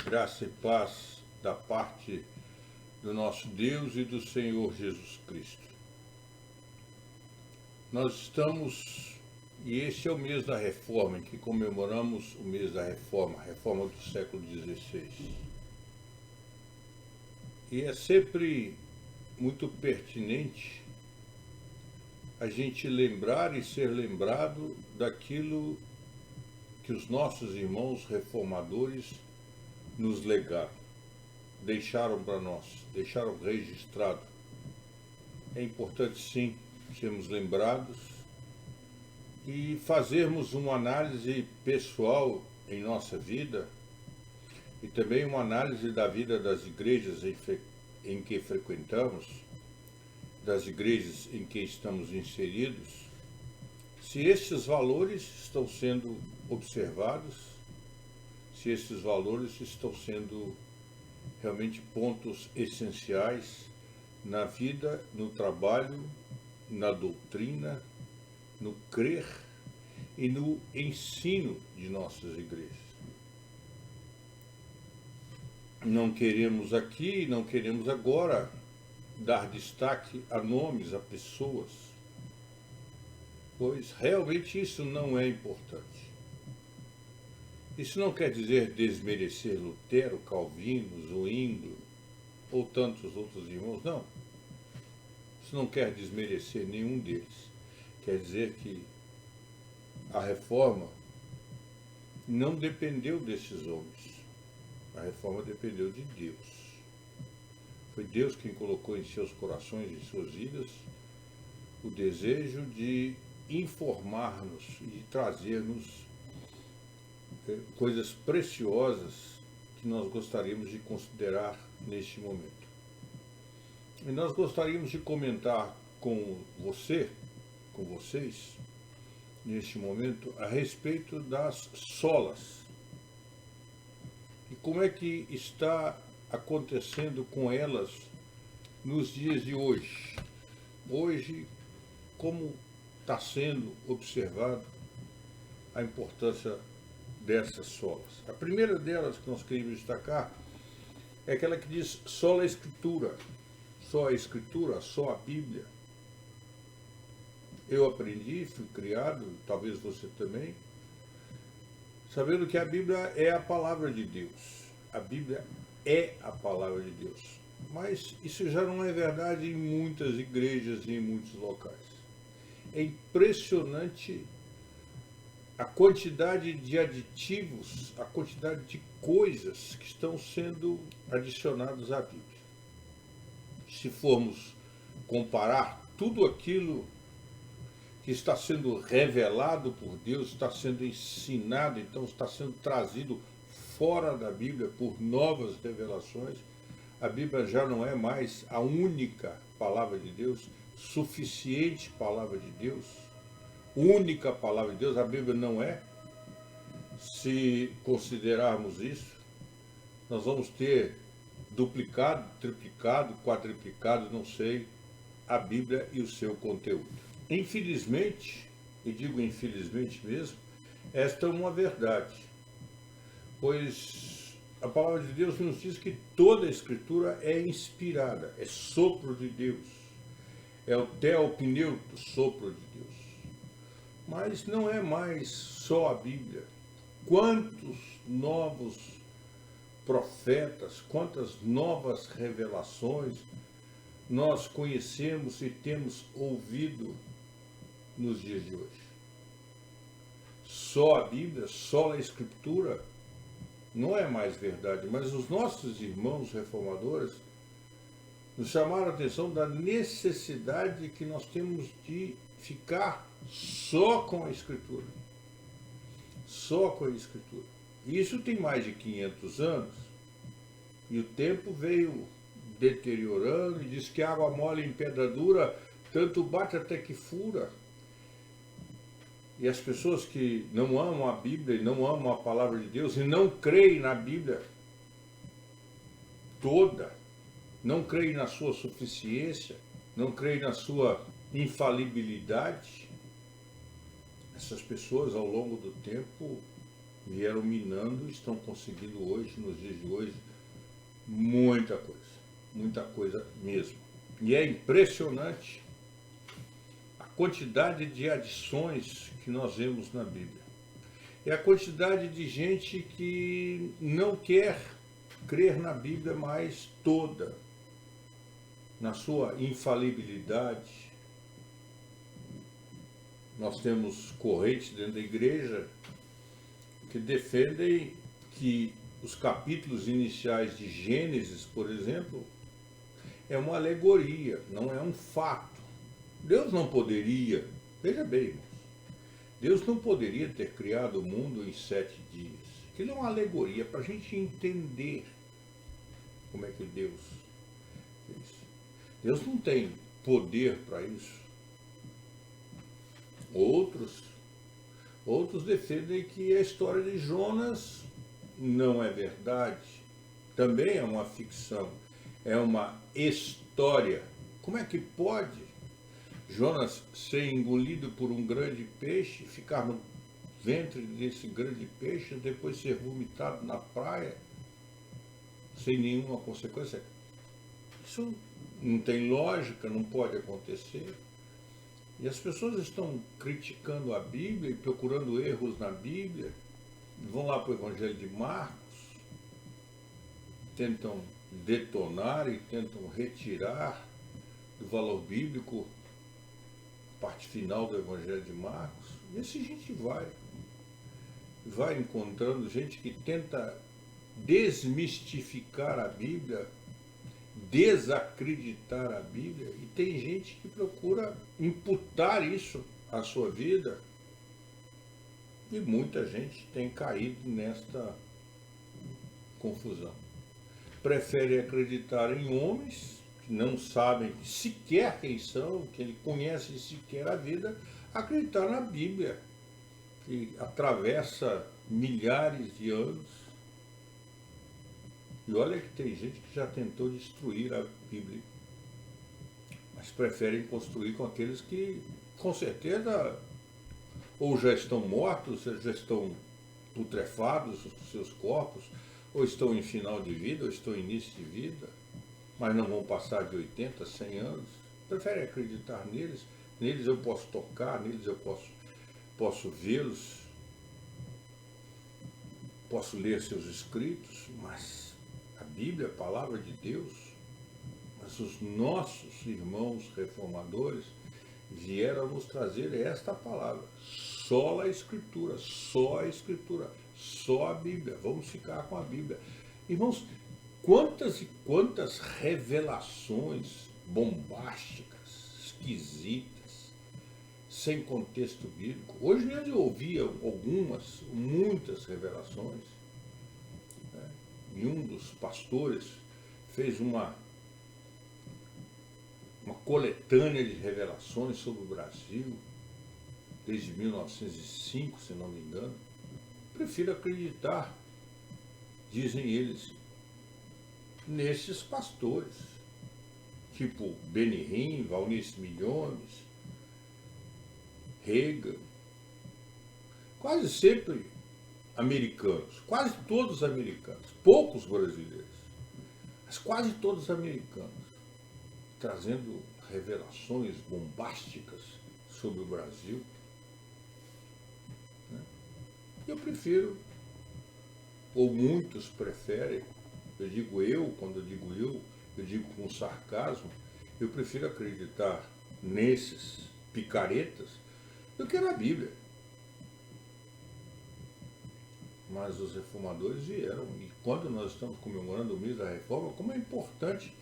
Graça e paz da parte do nosso Deus e do Senhor Jesus Cristo. Nós estamos, e esse é o mês da Reforma, em que comemoramos o mês da Reforma, a Reforma do século XVI. E é sempre muito pertinente a gente lembrar e ser lembrado daquilo que os nossos irmãos reformadores nos legaram, deixaram para nós, deixaram registrado. É importante, sim, sermos lembrados e fazermos uma análise pessoal em nossa vida e também uma análise da vida das igrejas em que frequentamos, das igrejas em que estamos inseridos, se estes valores estão sendo observados, se esses valores estão sendo realmente pontos essenciais na vida, no trabalho, na doutrina, no crer e no ensino de nossas igrejas. Não queremos aqui, não queremos agora dar destaque a nomes, a pessoas, pois realmente isso não é importante. Isso não quer dizer desmerecer Lutero, Calvino, Zwinglio ou tantos outros irmãos, não. Isso não quer desmerecer nenhum deles. Quer dizer que a reforma não dependeu desses homens. A reforma dependeu de Deus. Foi Deus quem colocou em seus corações e suas vidas o desejo de informar-nos e de trazer-nos coisas preciosas que nós gostaríamos de considerar neste momento. E nós gostaríamos de comentar com você, com vocês, neste momento, a respeito das solas. E como é que está acontecendo com elas nos dias de hoje. Hoje, como está sendo observado a importância dessas solas. A primeira delas que nós queremos destacar é aquela que diz sola Escritura. Só a Escritura, só a Bíblia. Eu aprendi, fui criado, talvez você também, sabendo que a Bíblia é a palavra de Deus. A Bíblia é a palavra de Deus. Mas isso já não é verdade em muitas igrejas e em muitos locais. É impressionante a quantidade de aditivos, a quantidade de coisas que estão sendo adicionadas à Bíblia. Se formos comparar tudo aquilo que está sendo revelado por Deus, está sendo ensinado, então está sendo trazido fora da Bíblia por novas revelações, a Bíblia já não é mais a única palavra de Deus, suficiente palavra de Deus, única palavra de Deus, a Bíblia não é. Se considerarmos isso, nós vamos ter duplicado, triplicado, quadriplicado, não sei, a Bíblia e o seu conteúdo. Infelizmente, e digo infelizmente mesmo, esta é uma verdade, pois a palavra de Deus nos diz que toda a Escritura é inspirada, é sopro de Deus, é o teopneuto, sopro de Deus. Mas não é mais só a Bíblia. Quantos novos profetas, quantas novas revelações nós conhecemos e temos ouvido nos dias de hoje. Só a Bíblia, só a Escritura não é mais verdade, mas os nossos irmãos reformadores nos chamaram a atenção da necessidade que nós temos de ficar só com a Escritura. Só com a Escritura. E isso tem mais de 500 anos, e o tempo veio deteriorando, e diz que água mole em pedra dura, tanto bate até que fura. E as pessoas que não amam a Bíblia, e não amam a palavra de Deus, e não creem na Bíblia toda, não creem na sua suficiência, não creem na sua infalibilidade, essas pessoas ao longo do tempo vieram minando e estão conseguindo hoje, nos dias de hoje, muita coisa mesmo. E é impressionante a quantidade de adições que nós vemos na Bíblia. É a quantidade de gente que não quer crer na Bíblia mais toda, na sua infalibilidade. Nós temos correntes dentro da igreja que defendem que os capítulos iniciais de Gênesis, por exemplo, é uma alegoria, não é um fato. Deus não poderia, veja bem, irmãos, Deus não poderia ter criado o mundo em 7 dias. Aquilo é uma alegoria para a gente entender como é que Deus fez. Deus não tem poder para isso. Outros defendem que a história de Jonas não é verdade. Também é uma ficção, é uma história. Como é que pode Jonas ser engolido por um grande peixe, ficar no ventre desse grande peixe, depois ser vomitado na praia, sem nenhuma consequência? Isso não tem lógica, não pode acontecer. E as pessoas estão criticando a Bíblia e procurando erros na Bíblia, vão lá para o Evangelho de Marcos, tentam detonar e tentam retirar do valor bíblico a parte final do Evangelho de Marcos. E assim a gente vai encontrando gente que tenta desmistificar a Bíblia, desacreditar a Bíblia, e tem gente que procura imputar isso à sua vida, e muita gente tem caído nesta confusão. Prefere acreditar em homens que não sabem sequer quem são, que ele conhece sequer a vida, acreditar na Bíblia, que atravessa milhares de anos. E olha que tem gente que já tentou destruir a Bíblia, mas preferem construir com aqueles que, com certeza, ou já estão mortos, ou já estão putrefados os seus corpos, ou estão em final de vida, ou estão em início de vida, mas não vão passar de 80, 100 anos. Preferem acreditar neles. Neles eu posso tocar, neles eu posso vê-los, posso ler seus escritos, mas a Bíblia é a palavra de Deus. Mas os nossos irmãos reformadores vieram nos trazer esta palavra. Só a Escritura, só a Escritura, só a Bíblia. Vamos ficar com a Bíblia. Irmãos, quantas e quantas revelações bombásticas, esquisitas, sem contexto bíblico. Hoje mesmo eu ouvi muitas revelações, né? E um dos pastores fez uma coletânea de revelações sobre o Brasil, desde 1905, se não me engano. Prefiro acreditar, dizem eles, nesses pastores, tipo Benihim, Valnice Milhomes, Reagan, quase sempre americanos, quase todos americanos, poucos brasileiros, mas quase todos americanos, trazendo revelações bombásticas sobre o Brasil. Eu prefiro, ou muitos preferem, quando eu digo eu digo com sarcasmo, eu prefiro acreditar nesses picaretas do que na Bíblia. Mas os reformadores vieram, e quando nós estamos comemorando o mês da reforma, como é importante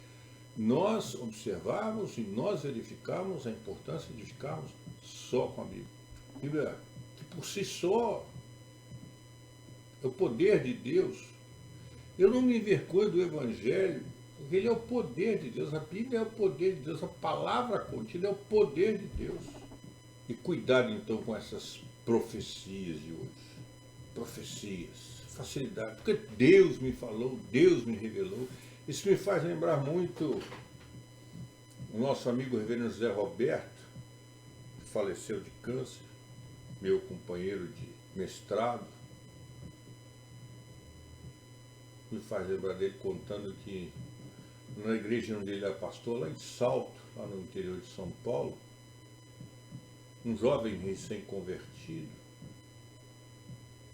nós observarmos e nós verificarmos a importância de ficarmos só com a Bíblia. A Bíblia, que por si só, é o poder de Deus. Eu não me envergonho do Evangelho, porque ele é o poder de Deus, a Bíblia é o poder de Deus, a palavra contida é o poder de Deus. E cuidado então com essas profecias de hoje. Profecias, facilidade, porque Deus me falou, Deus me revelou. Isso me faz lembrar muito o nosso amigo reverendo José Roberto, que faleceu de câncer, meu companheiro de mestrado, me faz lembrar dele contando que na igreja onde ele era pastor, lá em Salto, lá no interior de São Paulo, um jovem recém-convertido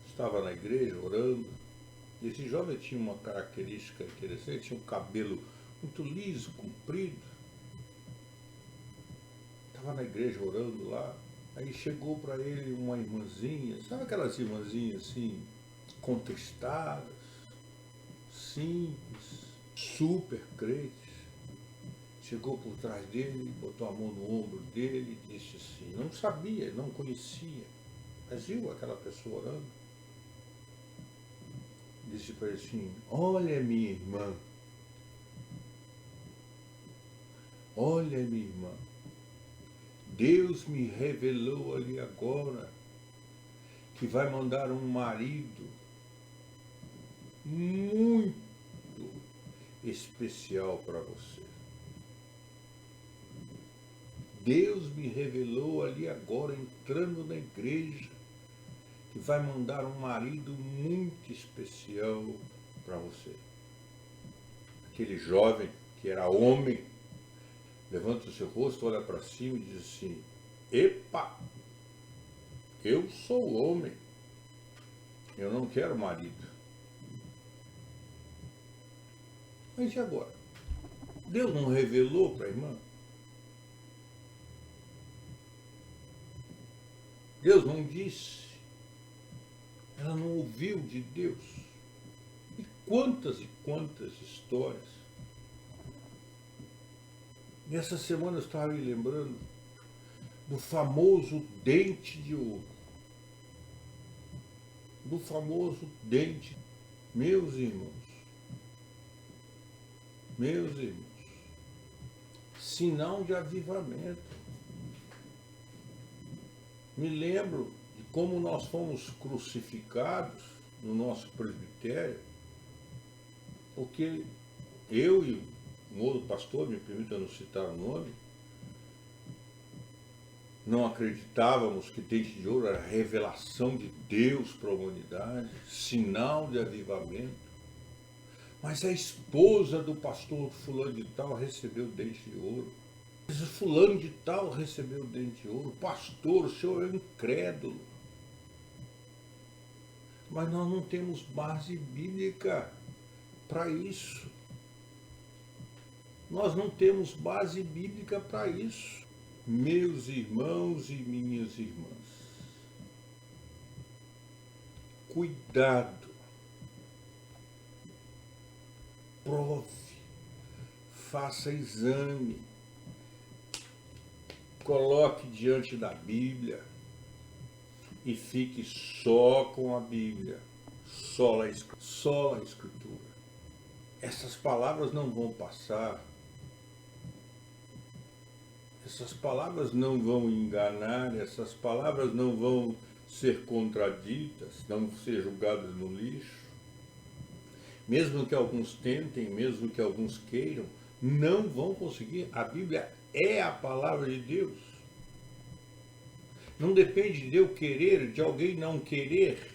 estava na igreja orando. E esse jovem tinha uma característica interessante, tinha um cabelo muito liso, comprido. Estava na igreja orando lá. Aí chegou para ele uma irmãzinha, sabe aquelas irmãzinhas assim, contristadas, simples, super crentes. Chegou por trás dele, botou a mão no ombro dele e disse assim, não sabia, não conhecia, mas viu aquela pessoa orando. Disse para ele assim, olha minha irmã, olha minha irmã, Deus me revelou ali agora que vai mandar um marido muito especial para você. Deus me revelou ali agora, entrando na igreja, que vai mandar um marido muito especial para você. Aquele jovem, que era homem, levanta o seu rosto, olha para cima e diz assim, epa, eu sou homem, eu não quero marido. Mas e agora? Deus não revelou para a irmã? Deus não disse? Ela não ouviu de Deus? E quantas histórias. E essa semana eu estava me lembrando do famoso dente de ouro. Do famoso dente. Meus irmãos, sinal de avivamento. Me lembro de como nós fomos crucificados no nosso presbitério, porque eu e um outro pastor, me permita não citar o nome, não acreditávamos que dente de ouro era revelação de Deus para a humanidade, sinal de avivamento. Mas a esposa do pastor fulano de tal recebeu dente de ouro. Fulano de tal recebeu dente de ouro. Pastor, o senhor é incrédulo. Mas nós não temos base bíblica para isso. Nós não temos base bíblica para isso. Meus irmãos e minhas irmãs, cuidado, prove, faça exame, coloque diante da Bíblia e fique só com a Bíblia, só a Escritura. Essas palavras não vão passar. Essas palavras não vão enganar, essas palavras não vão ser contraditas, não vão ser jogadas no lixo. Mesmo que alguns tentem, mesmo que alguns queiram, não vão conseguir. A Bíblia é a palavra de Deus. Não depende de eu querer, de alguém não querer.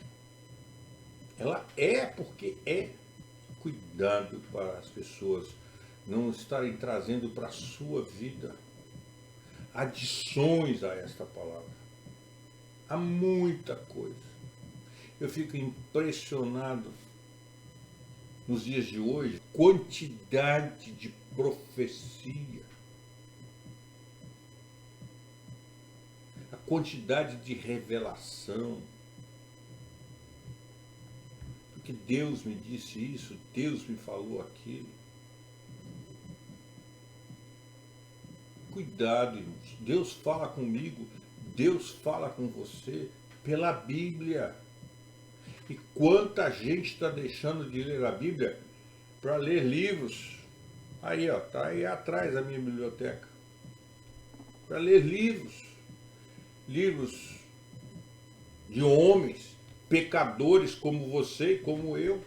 Ela é porque é. Cuidado para as pessoas não estarem trazendo para a sua vida adições a esta palavra. Há muita coisa. Eu fico impressionado nos dias de hoje, quantidade de profecia, a quantidade de revelação. Porque Deus me disse isso, Deus me falou aquilo. Cuidado, irmãos. Deus fala comigo, Deus fala com você pela Bíblia. E quanta gente está deixando de ler a Bíblia para ler livros. Aí, ó, tá aí atrás a minha biblioteca. Para ler livros. Livros de homens, pecadores como você e como eu,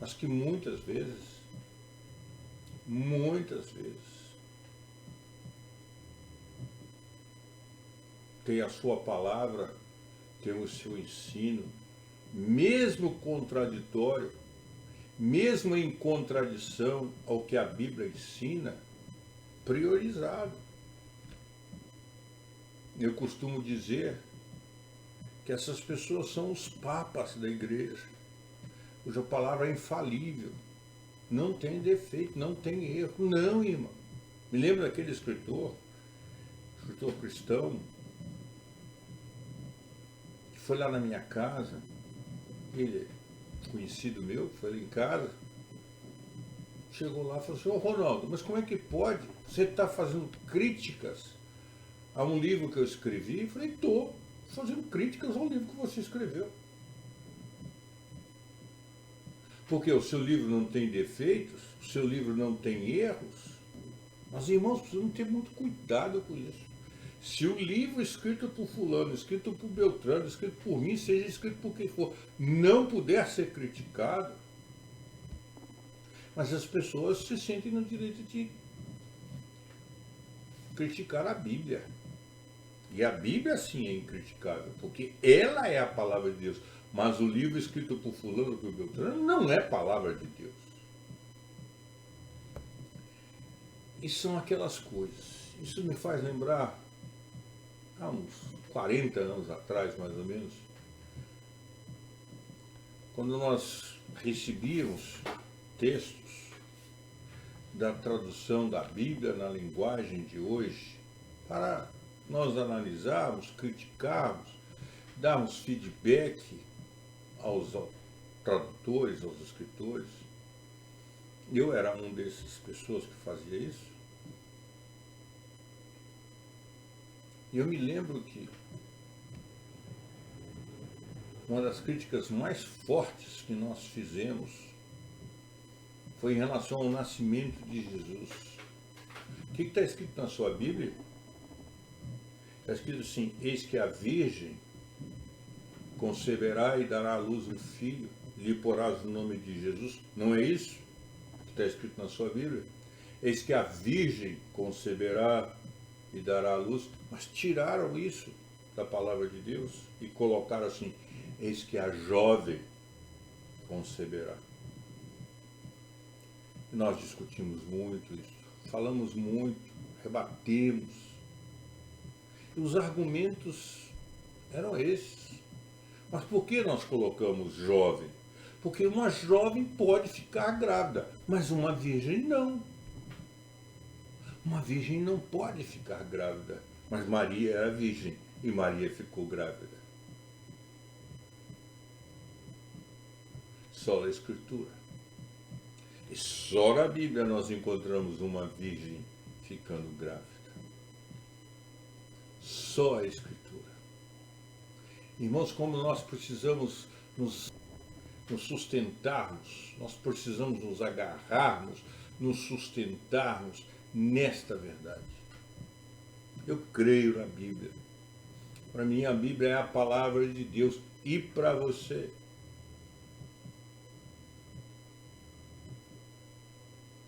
mas que muitas vezes, tem a sua palavra, tem o seu ensino, mesmo contraditório, mesmo em contradição ao que a Bíblia ensina, priorizado. Eu costumo dizer que essas pessoas são os papas da igreja, cuja palavra é infalível, não tem defeito, não tem erro. Não, irmão. Me lembro daquele escritor cristão, que foi lá na minha casa, ele, conhecido meu, foi lá em casa, chegou lá e falou assim: ô Ronaldo, mas como é que pode? Você está fazendo críticas a um livro que eu escrevi? Eu falei: estou fazendo críticas ao livro que você escreveu. Porque o seu livro não tem defeitos, o seu livro não tem erros. Mas, irmãos, precisamos ter muito cuidado com isso. Se o livro escrito por fulano, escrito por Beltrano, escrito por mim, seja escrito por quem for, não puder ser criticado, mas as pessoas se sentem no direito de criticar a Bíblia. E a Bíblia, sim, é incriticável, porque ela é a palavra de Deus. Mas o livro escrito por fulano, por Beltrano, não é palavra de Deus. E são aquelas coisas. Isso me faz lembrar, há uns 40 anos atrás, mais ou menos, quando nós recebíamos textos da tradução da Bíblia na linguagem de hoje, para nós analisarmos, criticarmos, darmos feedback aos tradutores, aos escritores. Eu era um dessas pessoas que fazia isso. E eu me lembro que uma das críticas mais fortes que nós fizemos foi em relação ao nascimento de Jesus. O que está escrito na sua Bíblia? Está escrito assim: eis que a Virgem conceberá e dará à luz um filho, lhe porás o nome de Jesus. Não é isso que está escrito na sua Bíblia? Eis que a Virgem conceberá e dará à luz. Mas tiraram isso da palavra de Deus e colocaram assim: eis que a jovem conceberá. E nós discutimos muito isso, falamos muito, rebatemos. E os argumentos eram esses. Mas por que nós colocamos jovem? Porque uma jovem pode ficar grávida, mas uma virgem não. Uma virgem não pode ficar grávida, mas Maria era virgem e Maria ficou grávida. Só a Escritura. E só na Bíblia nós encontramos uma virgem ficando grávida. Só a Escritura. Irmãos, como nós precisamos nos sustentarmos, nós precisamos nos agarrarmos, nos sustentarmos nesta verdade. Eu creio na Bíblia. Para mim, a Bíblia é a palavra de Deus. E para você?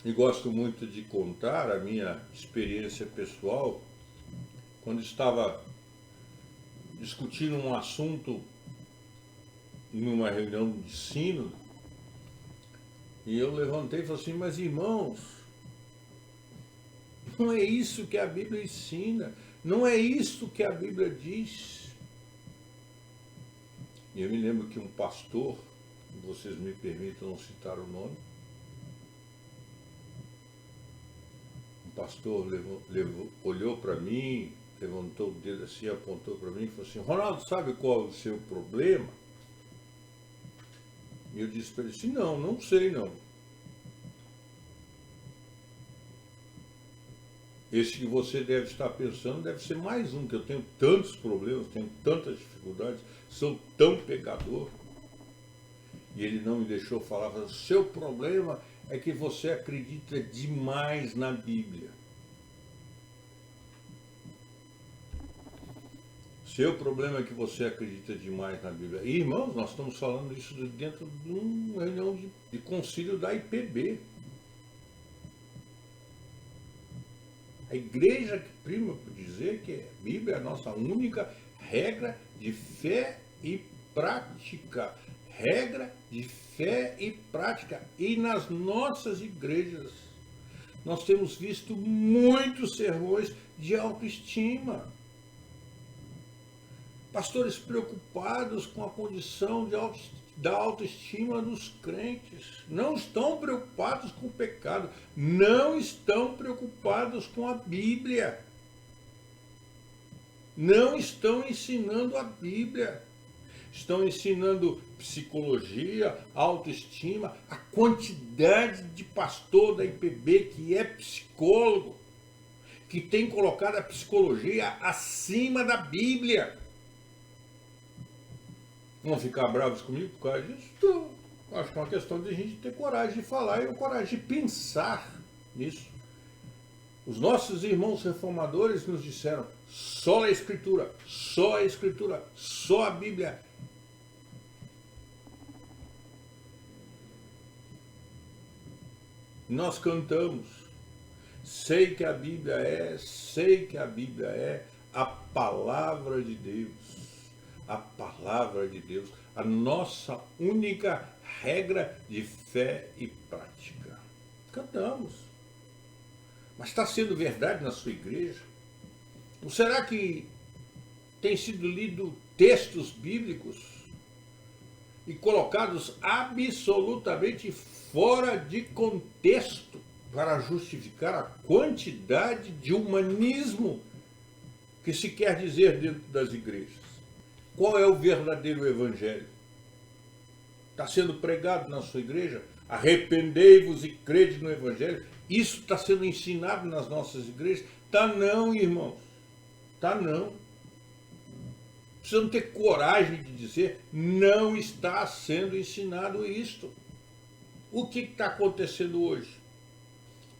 E gosto muito de contar a minha experiência pessoal quando estava discutindo um assunto numa reunião de sínodo, e eu levantei e falei assim: mas irmãos, não é isso que a Bíblia ensina, não é isso que a Bíblia diz. E eu me lembro que um pastor, vocês me permitam não citar o nome, um pastor olhou para mim, levantou o dedo assim, apontou para mim e falou assim: Ronaldo, sabe qual é o seu problema? E eu disse para ele assim: não sei não. Esse que você deve estar pensando deve ser mais um, que eu tenho tantos problemas, tenho tantas dificuldades, sou tão pecador. E ele não me deixou falar, falou: seu problema é que você acredita demais na Bíblia. Seu problema é que você acredita demais na Bíblia. E, irmãos, nós estamos falando isso dentro de uma reunião de concílio da IPB. A igreja que prima por dizer que a Bíblia é a nossa única regra de fé e prática. regra de fé e prática. E nas nossas igrejas nós temos visto muitos sermões de autoestima. Pastores preocupados com a condição da autoestima dos crentes. Não estão preocupados com o pecado. Não estão preocupados com a Bíblia. Não estão ensinando a Bíblia. Estão ensinando psicologia, autoestima. A quantidade de pastor da IPB que é psicólogo, que tem colocado a psicologia acima da Bíblia. Vão ficar bravos comigo por causa disso? Então, acho que é uma questão de a gente ter coragem de falar e coragem de pensar nisso. Os nossos irmãos reformadores nos disseram: só a Escritura, só a Escritura, só a Bíblia. Nós cantamos: sei que a Bíblia é a palavra de Deus. A palavra de Deus, a nossa única regra de fé e prática. Cantamos. Mas está sendo verdade na sua igreja? Ou será que tem sido lido textos bíblicos e colocados absolutamente fora de contexto para justificar a quantidade de humanismo que se quer dizer dentro das igrejas? Qual é o verdadeiro evangelho? Está sendo pregado na sua igreja? Arrependei-vos e crede no evangelho. Isso está sendo ensinado nas nossas igrejas? Tá não, irmãos. Tá não. Precisamos ter coragem de dizer: não está sendo ensinado isto. O que está acontecendo hoje?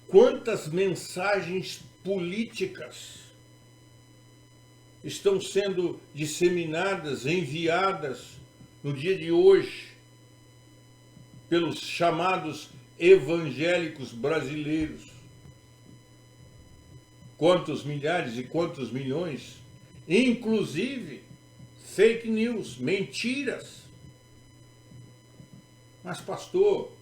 Quantas mensagens políticas estão sendo disseminadas, enviadas no dia de hoje pelos chamados evangélicos brasileiros? Quantos milhares e quantos milhões? Inclusive fake news, mentiras. Mas, pastor,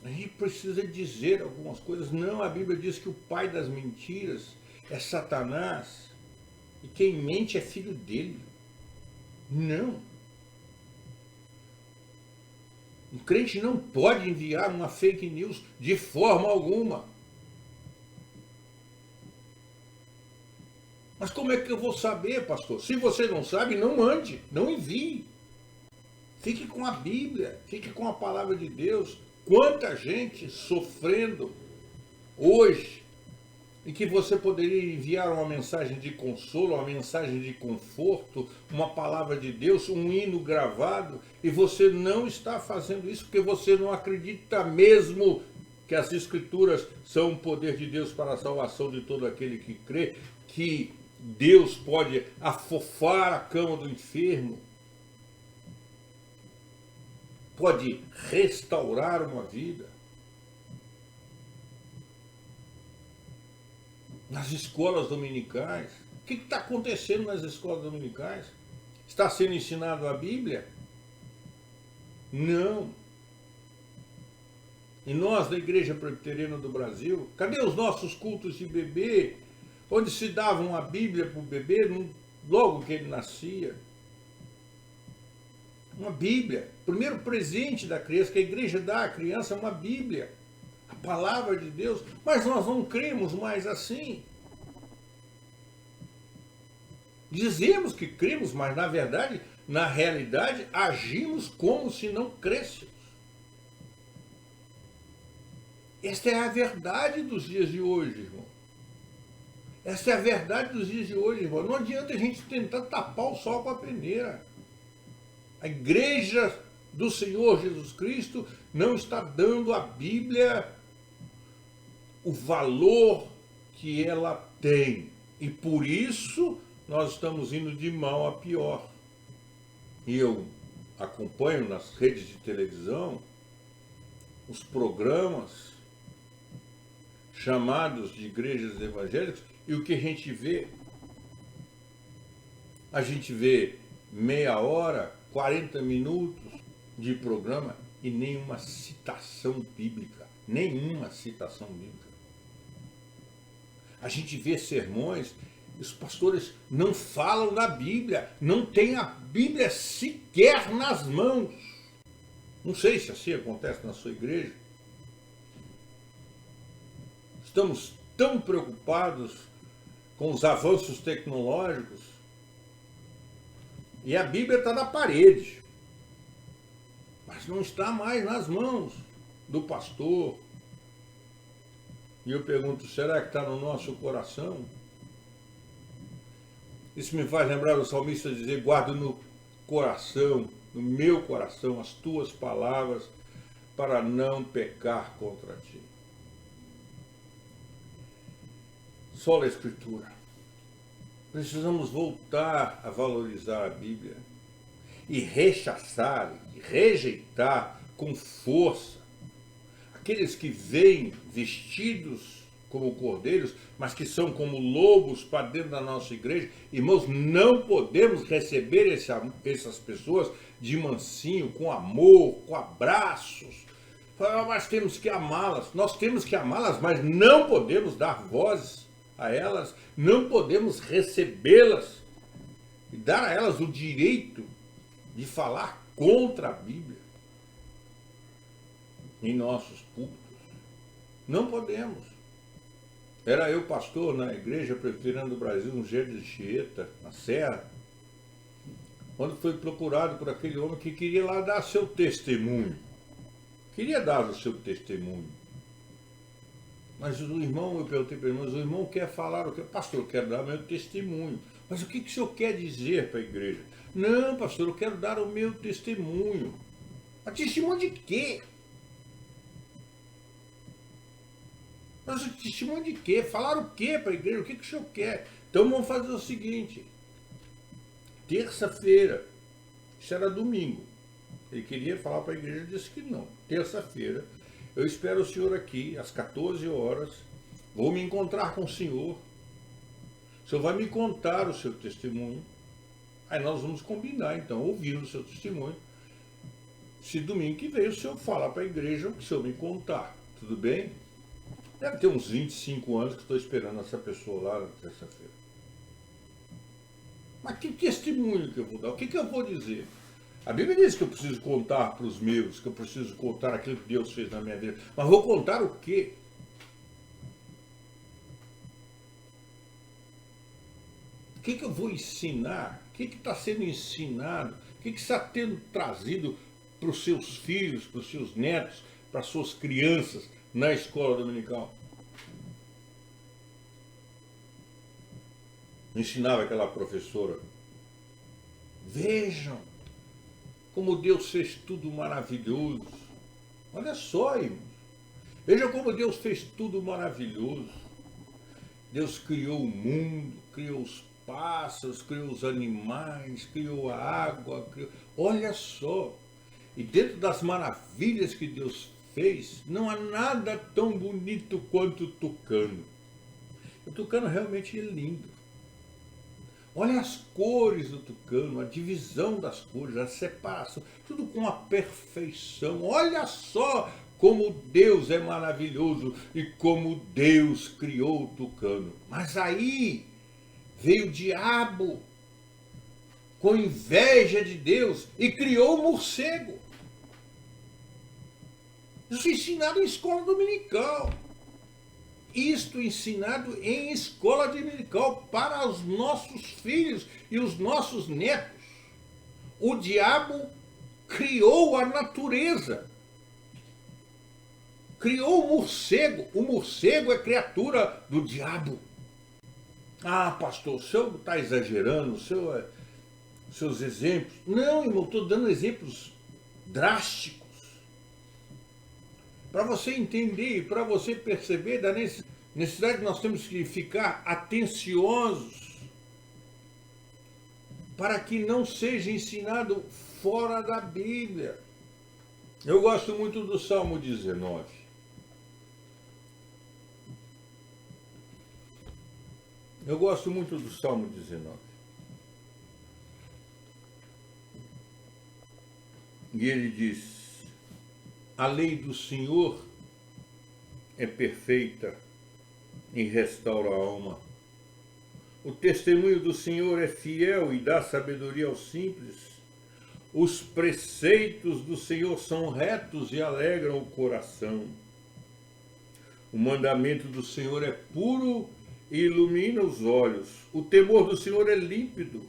a gente precisa dizer algumas coisas. Não, a Bíblia diz que o pai das mentiras é Satanás. E quem mente é filho dele. Não. Um crente não pode enviar uma fake news de forma alguma. Mas como é que eu vou saber, pastor? Se você não sabe, não mande, não envie. Fique com a Bíblia, fique com a palavra de Deus. Quanta gente sofrendo hoje, em que você poderia enviar uma mensagem de consolo, uma mensagem de conforto, uma palavra de Deus, um hino gravado, e você não está fazendo isso porque você não acredita mesmo que as Escrituras são o poder de Deus para a salvação de todo aquele que crê, que Deus pode afofar a cama do enfermo, pode restaurar uma vida. Nas escolas dominicais. O que está acontecendo nas escolas dominicais? Está sendo ensinado a Bíblia? Não. E nós, da Igreja Presbiteriana do Brasil, cadê os nossos cultos de bebê, onde se davam a Bíblia para o bebê logo que ele nascia? Uma Bíblia. O primeiro presente da criança que a igreja dá à criança é uma Bíblia. A palavra de Deus. Mas nós não cremos mais assim. Dizemos que cremos, mas na verdade, na realidade, agimos como se não crêssemos. Esta é a verdade dos dias de hoje, irmão. Esta é a verdade dos dias de hoje, irmão. Não adianta a gente tentar tapar o sol com a peneira. A igreja do Senhor Jesus Cristo não está dando à Bíblia o valor que ela tem. E por isso nós estamos indo de mal a pior. E eu acompanho nas redes de televisão os programas chamados de igrejas evangélicas, e o que a gente vê? A gente vê meia hora, 40 minutos de programa e nenhuma citação bíblica. Nenhuma citação bíblica. A gente vê sermões, os pastores não falam da Bíblia, não tem a Bíblia sequer nas mãos. Não sei se assim acontece na sua igreja. Estamos tão preocupados com os avanços tecnológicos e a Bíblia está na parede, mas não está mais nas mãos do pastor. E eu pergunto, será que está no nosso coração? Isso me faz lembrar o salmista dizer, guardo no coração, no meu coração, as tuas palavras, para não pecar contra ti. Só a Escritura. Precisamos voltar a valorizar a Bíblia e rechaçar, e rejeitar com força aqueles que vêm vestidos como cordeiros, mas que são como lobos para dentro da nossa igreja. Irmãos, não podemos receber essas pessoas de mansinho, com amor, com abraços. Mas temos que amá-las. Nós temos que amá-las, mas não podemos dar voz a elas, não podemos recebê-las e dar a elas o direito de falar contra a Bíblia em nossos púlpitos. Não podemos. Era eu pastor na igreja presbiteriana do Brasil, no Gerro de Chieta, na Serra, quando foi procurado por aquele homem que queria lá dar seu testemunho. Queria dar o seu testemunho. Mas o irmão, eu perguntei para ele, mas o irmão quer falar o quê? Pastor, eu quero dar meu testemunho. Mas o que o senhor quer dizer para a igreja? Não, pastor, eu quero dar o meu testemunho. Mas testemunho de quê? Mas testemunho de quê? Falar o quê para a igreja? O que o senhor quer? Então vamos fazer o seguinte. Terça-feira, isso era domingo. Ele queria falar para a igreja, disse que não. Terça-feira, eu espero o senhor aqui, às 14 horas, vou me encontrar com o senhor vai me contar o seu testemunho, aí nós vamos combinar, então, ouvindo o seu testemunho, se domingo que vem o senhor falar para a igreja o que o senhor me contar, tudo bem? Deve ter uns 25 anos que estou esperando essa pessoa lá na terça-feira. Mas que testemunho que eu vou dar? O que eu vou dizer? A Bíblia diz que eu preciso contar para os meus, que eu preciso contar aquilo que Deus fez na minha vida. Mas vou contar o quê? O que eu vou ensinar? O que está sendo ensinado? O que está tendo trazido para os seus filhos, para os seus netos, para as suas crianças na escola dominical? Ensinava aquela professora. Vejam como Deus fez tudo maravilhoso. Olha só, irmãos. Veja como Deus fez tudo maravilhoso. Deus criou o mundo, criou os pássaros, criou os animais, criou a água. Olha só. E dentro das maravilhas que Deus fez, não há nada tão bonito quanto o tucano. O tucano realmente é lindo. Olha as cores do tucano, a divisão das cores, a separação, tudo com a perfeição. Olha só como Deus é maravilhoso e como Deus criou o tucano. Mas aí veio o diabo com inveja de Deus e criou o morcego. Isso é ensinado em escola dominical. Isto ensinado em escola dominical para os nossos filhos e os nossos netos. O diabo criou a natureza. Criou o morcego. O morcego é criatura do diabo. Ah, pastor, o senhor está exagerando, seus exemplos. Não, irmão, estou dando exemplos drásticos. Para você entender e para você perceber da necessidade que nós temos que ficar atenciosos para que não seja ensinado fora da Bíblia. Eu gosto muito do Salmo 19. Eu gosto muito do Salmo 19. E ele diz: a lei do Senhor é perfeita e restaura a alma. O testemunho do Senhor é fiel e dá sabedoria aos simples. Os preceitos do Senhor são retos e alegram o coração. O mandamento do Senhor é puro e ilumina os olhos. O temor do Senhor é límpido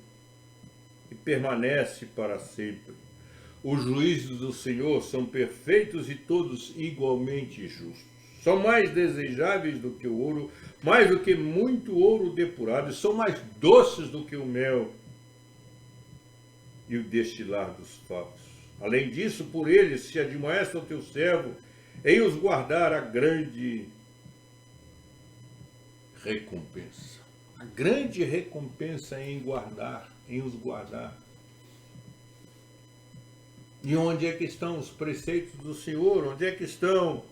e permanece para sempre. Os juízos do Senhor são perfeitos e todos igualmente justos. São mais desejáveis do que o ouro, mais do que muito ouro depurado, e são mais doces do que o mel e o destilar dos favos. Além disso, por eles se admoesta o teu servo em os guardar a grande recompensa. A grande recompensa é em os guardar. E onde é que estão os preceitos do Senhor? Onde é que estão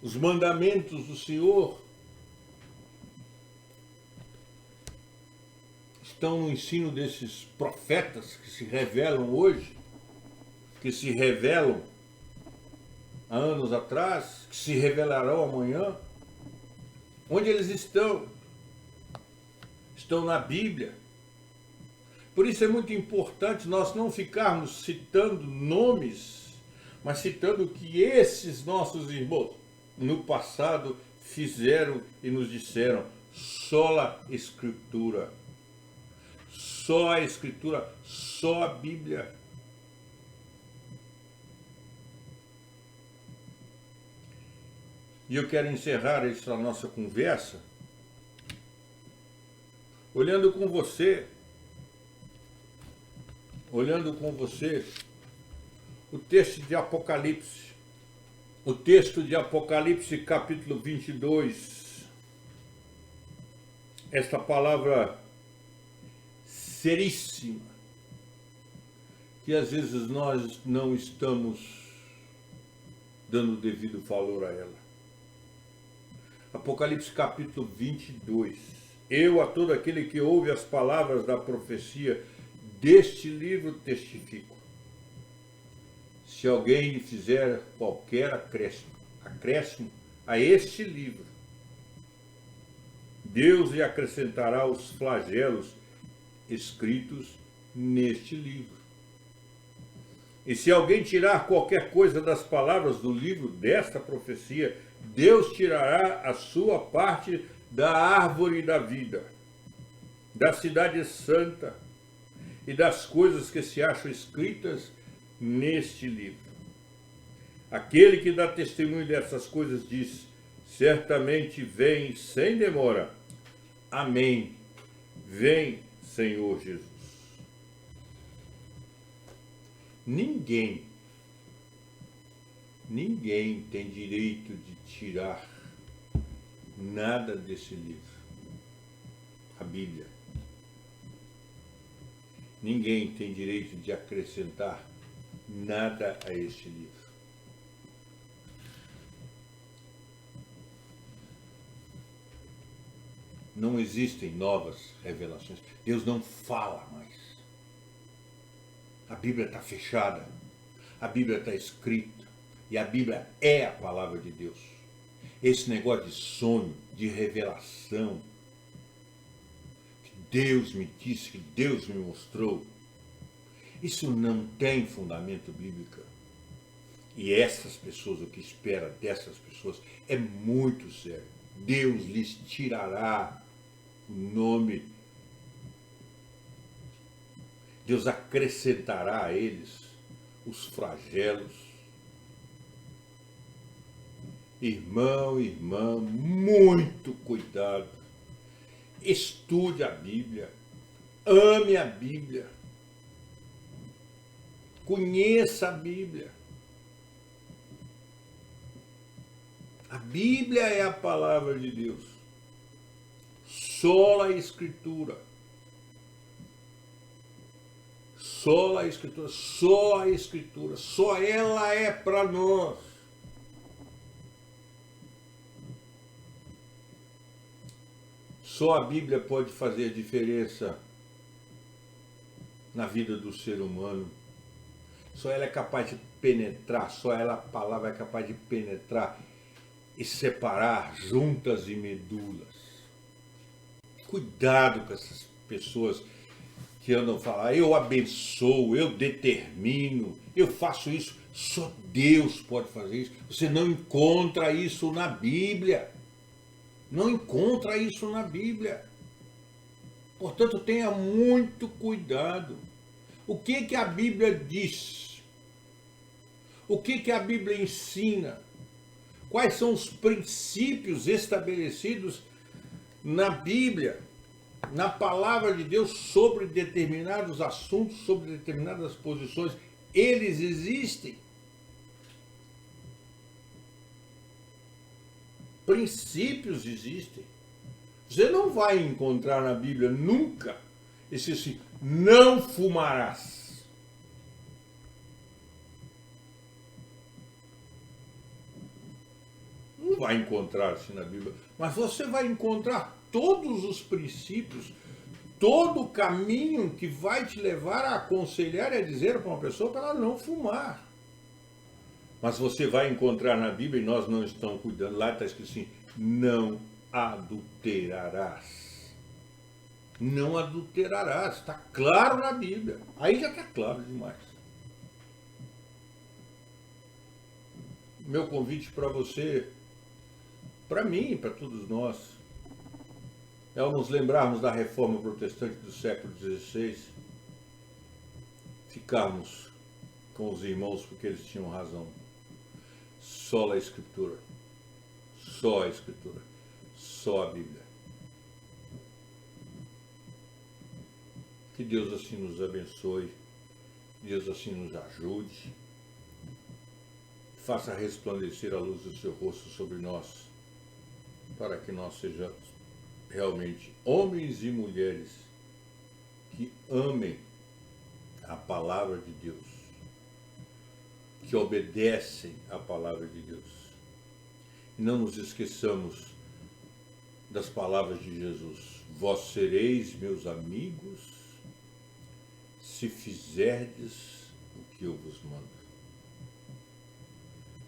os mandamentos do Senhor? Estão no ensino desses profetas que se revelam hoje, que se revelam há anos atrás, que se revelarão amanhã. Onde eles estão? Estão na Bíblia. Por isso é muito importante nós não ficarmos citando nomes, mas citando o que esses nossos irmãos no passado fizeram e nos disseram. Sola Escritura. Só a Escritura, só a Bíblia. E eu quero encerrar essa nossa conversa olhando com você o texto de Apocalipse. O texto de Apocalipse, capítulo 22. Esta palavra seríssima, que às vezes nós não estamos dando o devido valor a ela. Apocalipse capítulo 22. Eu, a todo aquele que ouve as palavras da profecia deste livro, testifico. Se alguém fizer qualquer acréscimo a este livro, Deus lhe acrescentará os flagelos escritos neste livro. E se alguém tirar qualquer coisa das palavras do livro desta profecia, Deus tirará a sua parte da árvore da vida, da cidade santa e das coisas que se acham escritas neste livro. Aquele que dá testemunho dessas coisas diz: certamente vem sem demora. Amém. Vem, Senhor Jesus. Ninguém tem direito de tirar nada desse livro, a Bíblia. Ninguém tem direito de acrescentar nada a este livro. Não existem novas revelações. Deus não fala mais. A Bíblia está fechada. A Bíblia está escrita. E a Bíblia é a palavra de Deus. Esse negócio de sonho, de revelação, que Deus me disse, que Deus me mostrou, isso não tem fundamento bíblico. E essas pessoas, o que espera dessas pessoas é muito sério. Deus lhes tirará o nome. Deus acrescentará a eles os flagelos. Irmão, irmã, muito cuidado. Estude a Bíblia. Ame a Bíblia. Conheça a Bíblia. A Bíblia é a palavra de Deus. Sola Escritura. Só a Escritura, só a Escritura, só ela é para nós. Só a Bíblia pode fazer a diferença na vida do ser humano. Só ela é capaz de penetrar, só ela, a palavra, é capaz de penetrar e separar juntas e medulas. Cuidado com essas pessoas que andam falando, eu abençoo, eu determino, eu faço isso. Só Deus pode fazer isso. Você não encontra isso na Bíblia. Não encontra isso na Bíblia. Portanto, tenha muito cuidado. O que a Bíblia diz? O que a Bíblia ensina? Quais são os princípios estabelecidos na Bíblia, na palavra de Deus, sobre determinados assuntos, sobre determinadas posições? Eles existem. Princípios existem. Você não vai encontrar na Bíblia nunca esse assim, não fumarás. Não vai encontrar assim na Bíblia. Mas você vai encontrar todos os princípios, todo o caminho que vai te levar a aconselhar e a dizer para uma pessoa para ela não fumar. Mas você vai encontrar na Bíblia, e nós não estamos cuidando, lá está escrito assim, não adulterarás. Não adulterarás, está claro na Bíblia. Aí já está claro demais. Meu convite para você, para mim e para todos nós, é ao nos lembrarmos da reforma protestante do século XVI, ficarmos com os irmãos porque eles tinham razão. Só a Escritura. Só a Escritura. Só a Bíblia. Que Deus assim nos abençoe. Deus assim nos ajude. Faça resplandecer a luz do seu rosto sobre nós, para que nós sejamos realmente homens e mulheres que amem a palavra de Deus, que obedecem à palavra de Deus. E não nos esqueçamos das palavras de Jesus. Vós sereis meus amigos se fizerdes o que eu vos mando.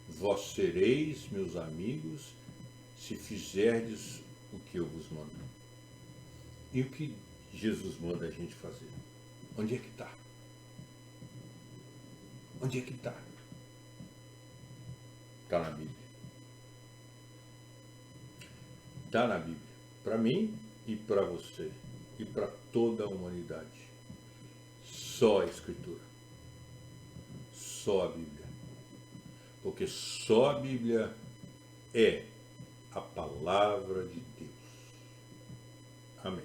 Vós sereis meus amigos se fizerdes o que eu vos mando. E o que Jesus manda a gente fazer? Onde é que está? Onde é que está? Está na Bíblia. Está na Bíblia. Para mim e para você. E para toda a humanidade. Só a Escritura. Só a Bíblia. Porque só a Bíblia é a palavra de Deus. Amém.